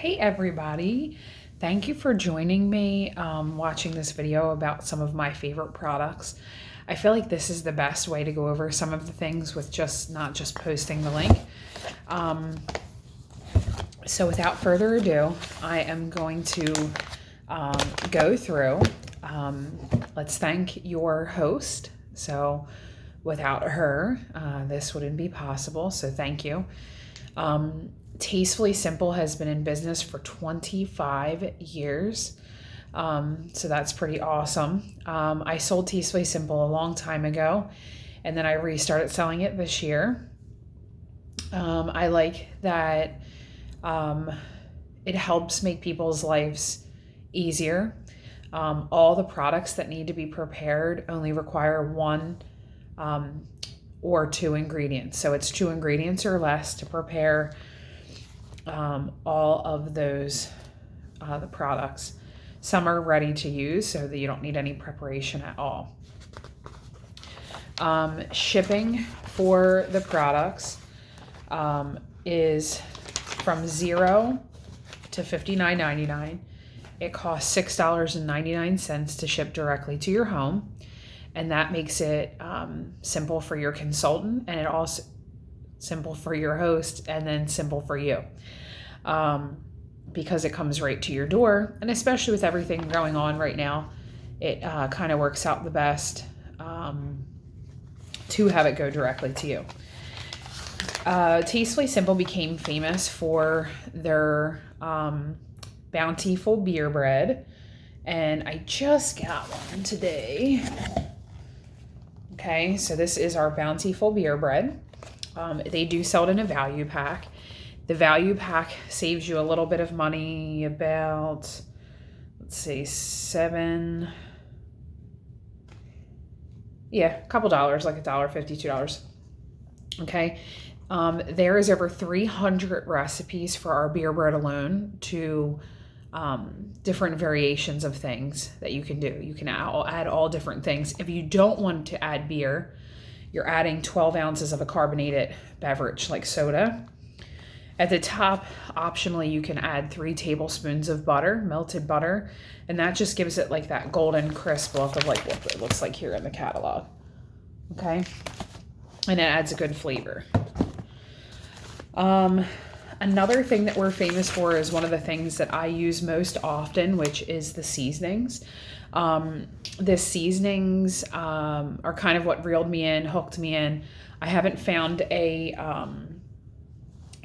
Hey everybody, thank you for joining me watching this video about some of my favorite products. I feel like this is the best way to go over some of the things with not just posting the link. So without further ado, I am going to go through. Let's thank your host. So without her, this wouldn't be possible, so thank you. Tastefully Simple has been in business for 25 years. So that's pretty awesome. I sold Tastefully Simple a long time ago, and then I restarted selling it this year. I like that it helps make people's lives easier. All the products that need to be prepared only require one or two ingredients. So it's 2 ingredients or less to prepare all of those the products. Some are ready to use so that you don't need any preparation at all. Shipping for the products is from $0 to $59.99. It costs $6.99 to ship directly to your home, and that makes it simple for your consultant, and it also simple for your host, and then simple for you, because it comes right to your door. And especially with everything going on right now, it kind of works out the best to have it go directly to you. Tastefully Simple became famous for their Bountiful beer bread, and I just got one today. Okay, so this is our Bountiful beer bread. They do sell it in a value pack. The value pack saves you a little bit of money, about, let's say, a couple dollars, like $1.50, $2. Okay. There is over 300 recipes for our beer bread alone, to different variations of things that you can do. You can add all different things. If you don't want to add beer, you're adding 12 ounces of a carbonated beverage like soda. At the top, optionally, you can add 3 tablespoons of butter, melted butter, and that just gives it like that golden crisp look of like what it looks like here in the catalog. Okay, and it adds a good flavor. Another thing that we're famous for is one of the things that I use most often, which is the seasonings. The seasonings are kind of what reeled me in, hooked me in. I haven't found a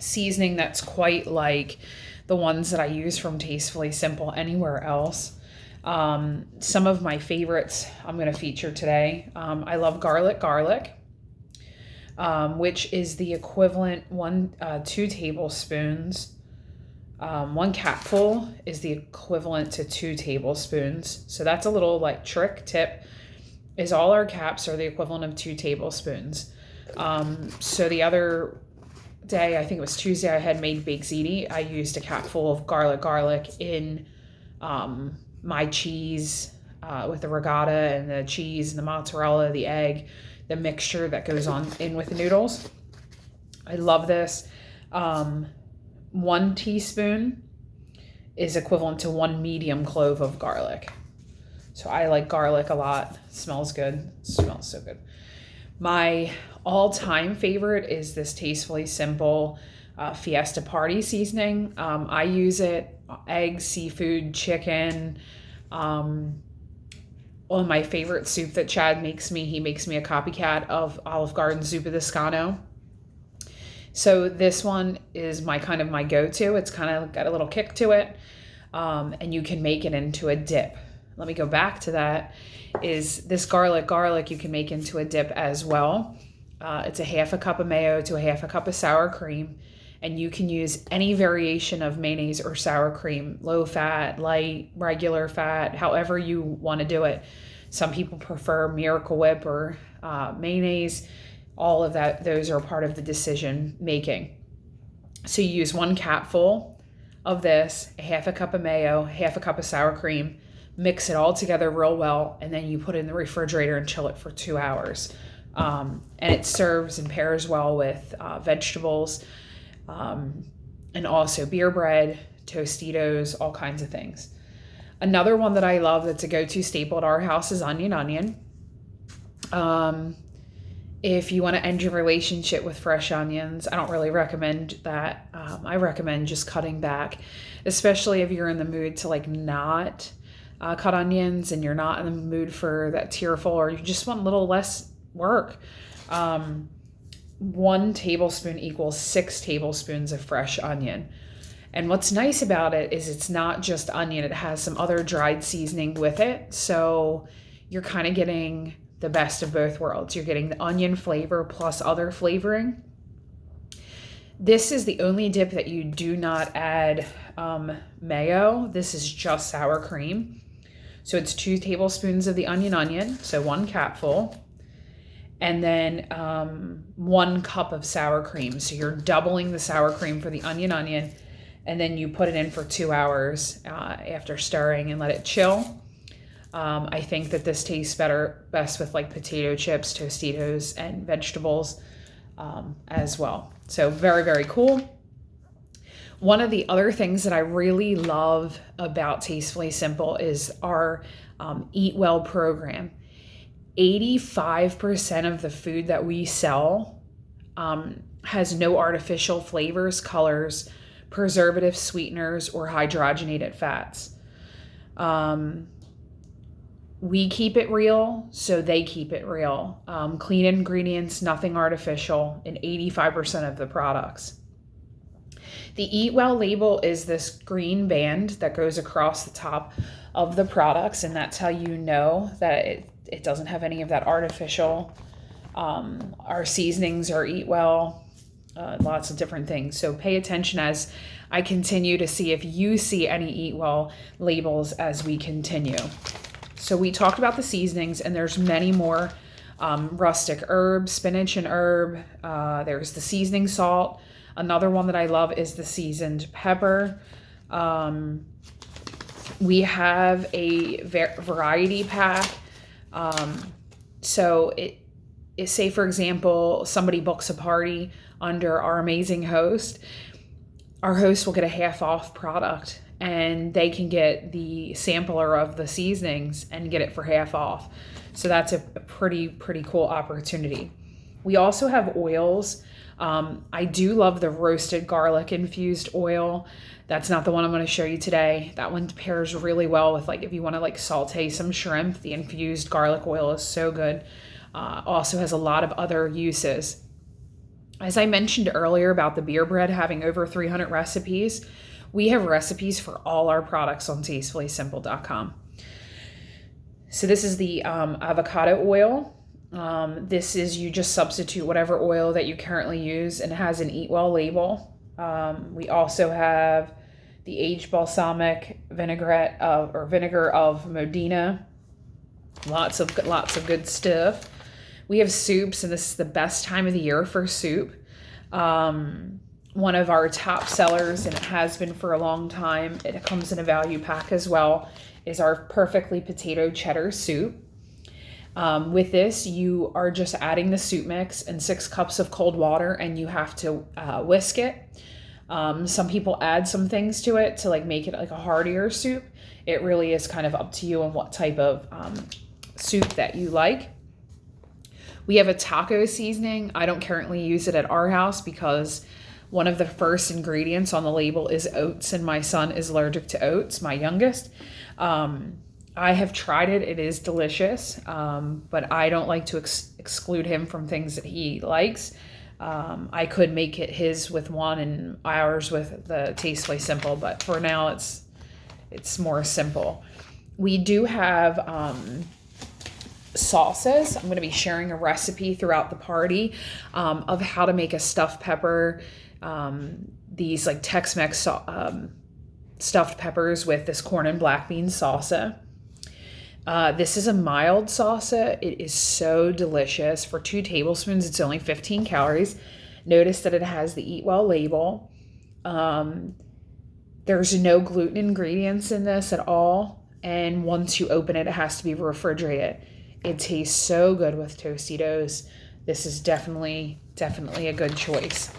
seasoning that's quite like the ones that I use from Tastefully Simple anywhere else. Some of my favorites I'm going to feature today. I love garlic, which is the equivalent 2 tablespoons. 1 capful is the equivalent to 2 tablespoons. So that's a little like trick tip, is all our caps are the equivalent of 2 tablespoons. So the other day, I think it was Tuesday, I had made baked ziti. I used a capful of garlic in my cheese with the regatta and the cheese and the mozzarella, the egg, the mixture that goes on in with the noodles. I love this. 1 teaspoon is equivalent to 1 medium clove of garlic. So I like garlic a lot. It smells good. It smells so good. My all-time favorite is this Tastefully Simple Fiesta Party seasoning. I use it eggs, seafood, chicken. One of my favorite soup that Chad makes me, he makes me a copycat of Olive Garden Zuppa Toscano. So this one is my go-to. It's kind of got a little kick to it, and you can make it into a dip. Let me go back to that. Is this garlic you can make into a dip as well. It's a 1/2 cup of mayo to a 1/2 cup of sour cream, and you can use any variation of mayonnaise or sour cream, low fat, light, regular fat, however you want to do it. Some people prefer Miracle Whip or mayonnaise. All of that, those are part of the decision making. So you use 1 capful of this, a 1/2 cup of mayo, 1/2 cup of sour cream, mix it all together real well, and then you put it in the refrigerator and chill it for 2 hours. And it serves and pairs well with vegetables, and also beer bread, Tostitos, all kinds of things. Another one that I love that's a go-to staple at our house is onion. If you want to end your relationship with fresh onions, I don't really recommend that. I recommend just cutting back, especially if you're in the mood to like not cut onions and you're not in the mood for that tearful, or you just want a little less work. 1 tablespoon equals 6 tablespoons of fresh onion. And what's nice about it is it's not just onion, it has some other dried seasoning with it. So you're kind of getting the best of both worlds. You're getting the onion flavor plus other flavoring. This is the only dip that you do not add mayo. This is just sour cream. So it's 2 tablespoons of the onion, so 1 capful. And then 1 cup of sour cream. So you're doubling the sour cream for the onion, and then you put it in for 2 hours after stirring and let it chill. I think that this tastes best with like potato chips, Tostitos, and vegetables as well. So very, very cool. One of the other things that I really love about Tastefully Simple is our Eat Well program. 85% of the food that we sell has no artificial flavors, colors, preservatives, sweeteners, or hydrogenated fats. We keep it real, so they keep it real. Clean ingredients, nothing artificial in 85% of the products. The Eat Well label is this green band that goes across the top of the products, and that's how you know that it doesn't have any of that artificial. Our seasonings are Eat Well, lots of different things. So pay attention as I continue to see if you see any Eat Well labels as we continue. So we talked about the seasonings, and there's many more. Rustic herb, spinach and herb. There's the seasoning salt. Another one that I love is the seasoned pepper. We have a variety pack. So it say, for example, somebody books a party under our amazing host. Our host will get a half off product, and they can get the sampler of the seasonings and get it for half off. So that's a pretty cool opportunity. We also have oils. I do love the roasted garlic infused oil. That's not the one I'm going to show you today. That one pairs really well with, like, if you want to like saute some shrimp, the infused garlic oil is so good. Also has a lot of other uses. As I mentioned earlier about the beer bread having over 300 recipes, we have recipes for all our products on tastefullysimple.com. So this is the avocado oil. This is, you just substitute whatever oil that you currently use, and it has an Eat Well label. We also have the aged balsamic vinegar of Modena. Lots of good stuff. We have soups, and this is the best time of the year for soup. One of our top sellers, and it has been for a long time, it comes in a value pack as well, is our Perfectly Potato Cheddar Soup. With this, you are just adding the soup mix and 6 cups of cold water, and you have to whisk it. Some people add some things to it to like make it like a heartier soup. It really is kind of up to you and what type of soup that you like. We have a taco seasoning. I don't currently use it at our house because one of the first ingredients on the label is oats, and my son is allergic to oats, my youngest. I have tried it. It is delicious, but I don't like to exclude him from things that he likes. I could make it his with one and ours with the Tastefully Simple, but for now it's more simple. We do have sauces. I'm going to be sharing a recipe throughout the party of how to make a stuffed pepper. These like Tex-Mex stuffed peppers with this corn and black bean salsa. This is a mild salsa. It is so delicious. For 2 tablespoons, it's only 15 calories. Notice that it has the Eat Well label. There's no gluten ingredients in this at all. And once you open it, it has to be refrigerated. It tastes so good with Tostitos. This is definitely a good choice.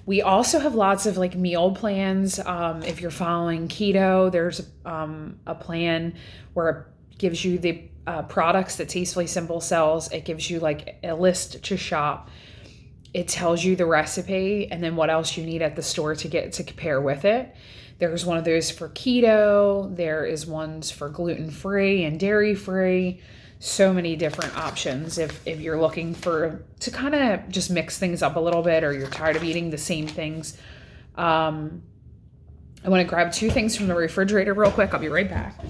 We also have lots of like meal plans. If you're following keto, there's a plan where it gives you the products that Tastefully Simple sells. It gives you like a list to shop. It tells you the recipe and then what else you need at the store to get to compare with it. There's one of those for keto. There is ones for gluten-free and dairy-free. So many different options if you're looking to kind of just mix things up a little bit, or you're tired of eating the same things. I want to grab 2 things from the refrigerator real quick. I'll be right back.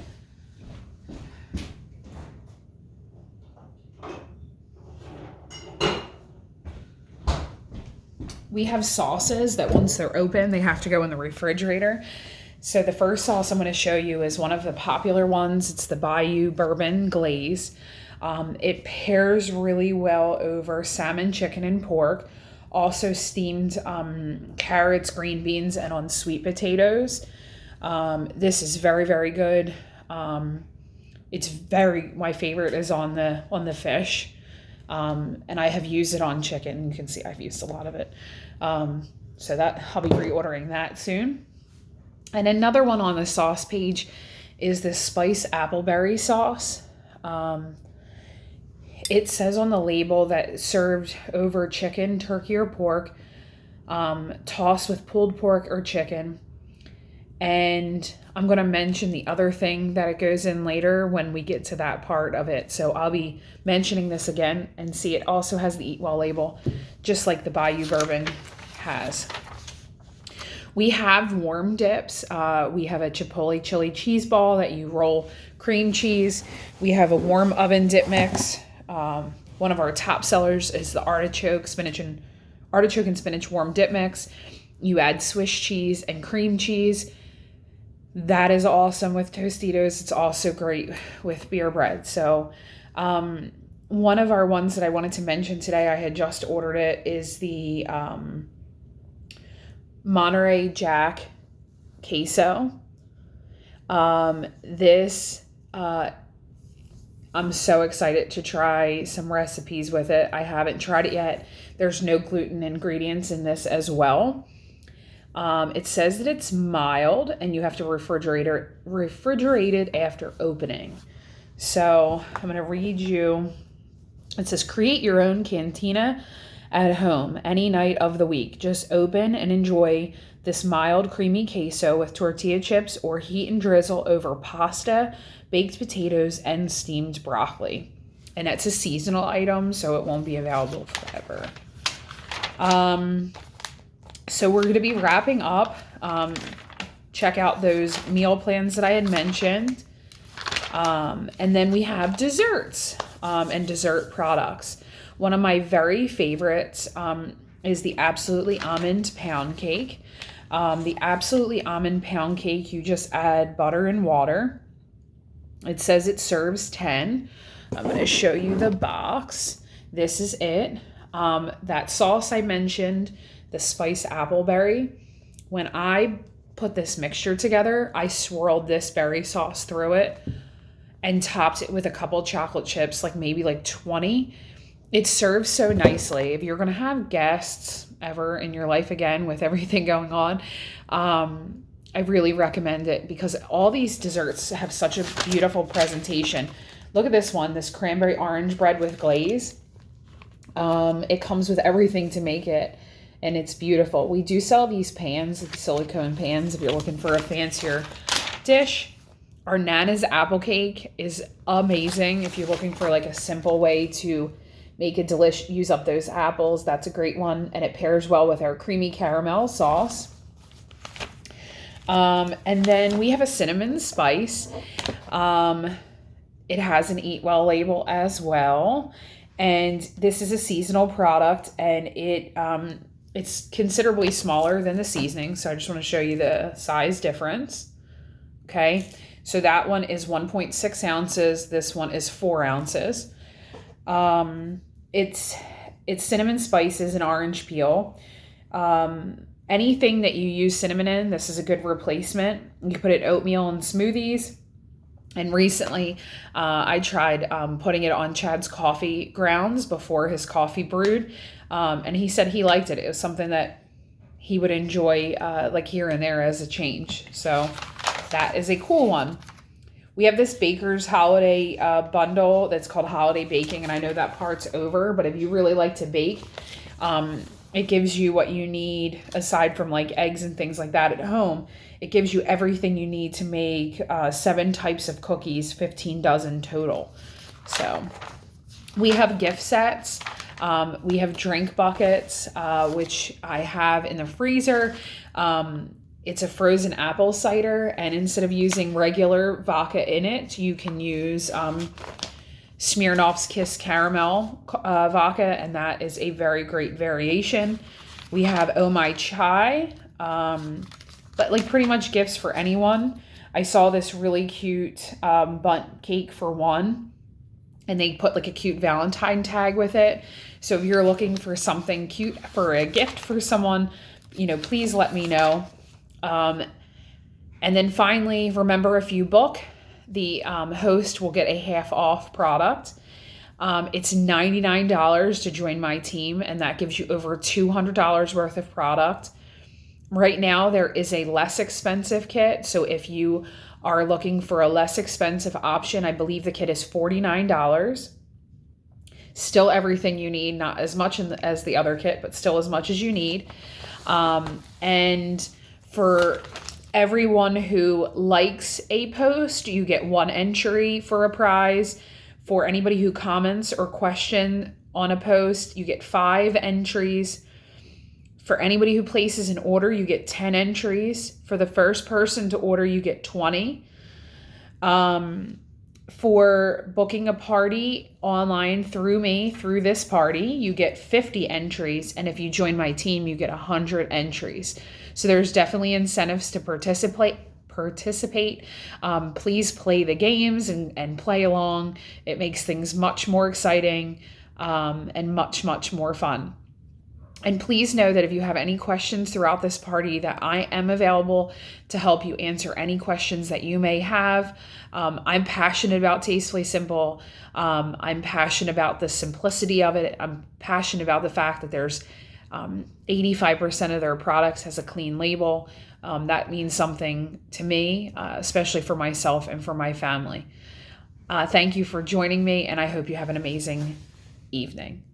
We have sauces that once they're open, they have to go in the refrigerator. So the first sauce I'm going to show you is one of the popular ones. It's the Bayou Bourbon Glaze. It pairs really well over salmon, chicken, and pork. Also steamed carrots, green beans, and on sweet potatoes. This is very, very good. My favorite is on the fish. And I have used it on chicken. You can see I've used a lot of it. So that I'll be reordering that soon. And another one on the sauce page is this spice appleberry sauce. It says on the label that it's served over chicken, turkey, or pork, tossed with pulled pork or chicken. And I'm going to mention the other thing that it goes in later when we get to that part of it. So I'll be mentioning this again, and see it also has the Eat Well label, just like the Bayou Bourbon has. We have warm dips. We have a Chipotle chili cheese ball that you roll cream cheese. We have a warm oven dip mix. One of our top sellers is the artichoke and spinach warm dip mix. You add Swiss cheese and cream cheese. That is awesome with Tostitos. It's also great with beer bread. So one of our ones that I wanted to mention today, I had just ordered it, is the Monterey Jack queso. I'm so excited to try some recipes with it. I haven't tried it yet. There's no gluten ingredients in this as well. It says that it's mild and you have to refrigerate it after opening. So I'm going to read you. It says, create your own cantina at home any night of the week. Just open and enjoy this mild, creamy queso with tortilla chips or heat and drizzle over pasta, baked potatoes, and steamed broccoli. And it's a seasonal item, so it won't be available forever. So we're going to be wrapping up. Check out those meal plans that I had mentioned. And then we have desserts and dessert products. One of my very favorites is the Absolutely Almond Pound Cake. The Absolutely Almond Pound Cake, you just add butter and water. It says it serves 10. I'm going to show you the box. This is it. That sauce I mentioned, the spice appleberry. When I put this mixture together, I swirled this berry sauce through it and topped it with a couple chocolate chips, maybe 20. It serves so nicely. If you're going to have guests ever in your life again with everything going on, I really recommend it because all these desserts have such a beautiful presentation. Look at this one, this cranberry orange bread with glaze. It comes with everything to make it, and it's beautiful. We do sell these pans, the silicone pans, if you're looking for a fancier dish. Our Nana's apple cake is amazing if you're looking for a simple way to make a use up those apples. That's a great one, and it pairs well with our creamy caramel sauce. And then we have a cinnamon spice. It has an Eat Well label as well. And this is a seasonal product, and it's considerably smaller than the seasoning. So I just want to show you the size difference. Okay. So that one is 1.6 ounces. This one is 4 ounces. It's cinnamon spices and orange peel. Anything that you use cinnamon in, this is a good replacement. You can put it in oatmeal and smoothies. And recently, I tried putting it on Chad's coffee grounds before his coffee brewed. And he said he liked it. It was something that he would enjoy like here and there as a change. So that is a cool one. We have this Baker's Holiday bundle that's called Holiday Baking, and I know that part's over, but if you really like to bake, it gives you what you need aside from like eggs and things like that at home. It gives you everything you need to make 7 types of cookies, 15 dozen total. So we have gift sets. We have drink buckets, which I have in the freezer. It's a frozen apple cider, and instead of using regular vodka in it, you can use Smirnoff's Kiss Caramel vodka, and that is a very great variation. We have Oh My Chai, but like pretty much gifts for anyone. I saw this really cute bundt cake for one, and they put like a cute Valentine tag with it. So if you're looking for something cute for a gift for someone, please let me know. And then finally, remember, if you book, the host will get a half off product. It's $99 to join my team, and that gives you over $200 worth of product. Right now, there is a less expensive kit. So if you are looking for a less expensive option, I believe the kit is $49. Still everything you need, not as much as the other kit, but still as much as you need. And for everyone who likes a post, you get 1 entry for a prize. For anybody who comments or question on a post, you get 5 entries. For anybody who places an order, you get 10 entries. For the first person to order, you get 20. For booking a party online through me, through this party, you get 50 entries. And if you join my team, you get 100 entries. So there's definitely incentives to participate. Please play the games and play along. It makes things much more exciting and much, much more fun. And please know that if you have any questions throughout this party, that I am available to help you answer any questions that you may have. I'm passionate about Tastefully Simple. I'm passionate about the simplicity of it. I'm passionate about the fact that there's 85% of their products has a clean label. That means something to me, especially for myself and for my family. Thank you for joining me, and I hope you have an amazing evening.